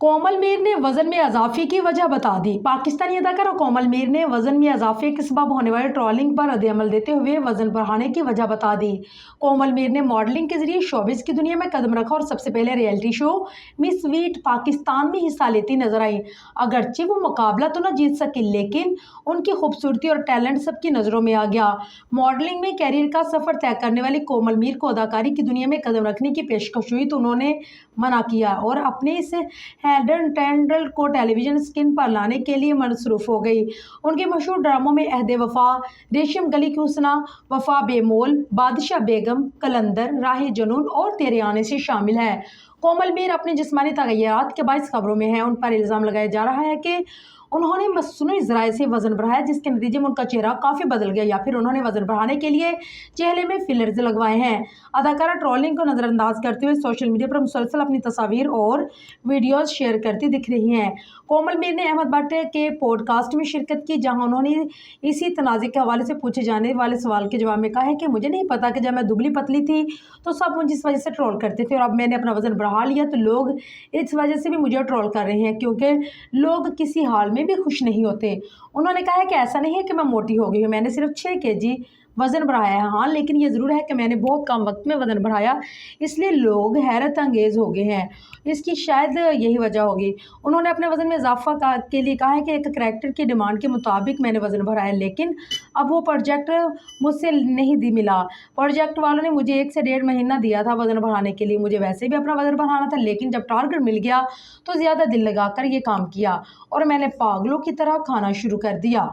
कोमल मीर ने वजन में इजाफे की वजह बता दी। पाकिस्तानी अदाकारा कोमल मीर ने वजन में इजाफे के सबब होने वाले ट्रोलिंग पर रद्द-ए-अमल देते हुए वजन बढ़ाने की वजह बता दी। कोमल मीर ने मॉडलिंग के जरिए शोबिस की दुनिया में कदम रखा और सबसे पहले reality show miss wheat Pakistan में हिस्सा लेती नजर आई। अगरचे वो मुकाबला तो न जीत सकी, लेकिन उनकी खूबसूरती और टैलेंट सबकी नजरों में आ गया। मॉडलिंग में कैरियर का सफर तय करने वाली कोमल मीर को अदाकारी की दुनिया में कदम रखने की पेशकश हुई तो उन्होंने मना किया और अपने इस हेडन टेंडल को टेलीविजन स्क्रीन पर लाने के लिए मसरूफ हो गई। उनके मशहूर ड्रामों में अहद वफा, रेशम गली की हुस्ना, वफा बेमोल, बादशाह बेगम, कलंदर, राह जुनून और तेरे आने से शामिल है। कोमल मीर अपने जिस्मानी तगय्युरात के बाइस खबरों में हैं। उन पर इल्ज़ाम लगाया जा रहा है कि उन्होंने मस्नूई ज़राए से वज़न बढ़ाया, जिसके नतीजे में उनका चेहरा काफ़ी बदल गया, या फिर उन्होंने वज़न बढ़ाने के लिए चेहरे में फिलर्स लगवाए हैं। अदाकारा ट्रोलिंग को नज़रअंदाज करते हुए सोशल मीडिया पर मुसलसल अपनी तस्वीर और वीडियोज़ शेयर करती दिख रही हैं। कोमल मीर ने अहमद भट्ट के पॉडकास्ट में शिरकत की, जहां उन्होंने इसी तनाज़े के हवाले से पूछे जाने वाले सवाल के जवाब में कहा है कि मुझे नहीं पता कि जब मैं दुबली पतली थी तो सब मुझे इस वजह से ट्रोल करते थे, और अब मैंने अपना वज़न बढ़ा लिया तो लोग इस वजह से भी मुझे ट्रोल कर रहे हैं, क्योंकि लोग किसी हाल में भी खुश नहीं होते। उन्होंने कहा है कि ऐसा नहीं है कि मैं मोटी हो गई हूँ, मैंने सिर्फ 6 केजी वज़न बढ़ाया है। हाँ, लेकिन ये ज़रूर है कि मैंने बहुत कम वक्त में वज़न बढ़ाया, इसलिए लोग हैरत अंगेज़ हो गए हैं। इसकी शायद यही वजह होगी। उन्होंने अपने वज़न में इजाफा के लिए कहा है कि एक करैक्टर की डिमांड के मुताबिक मैंने वज़न बढ़ाया, लेकिन अब वो प्रोजेक्ट मुझसे नहीं मिला। प्रोजेक्ट वालों ने मुझे 1 से 1.5 महीना दिया था वज़न बढ़ाने के लिए। मुझे वैसे भी अपना वज़न बढ़ाना था, लेकिन जब टारगेट मिल गया तो ज़्यादा दिल लगाकर ये काम किया और मैंने पागलों की तरह खाना शुरू कर दिया।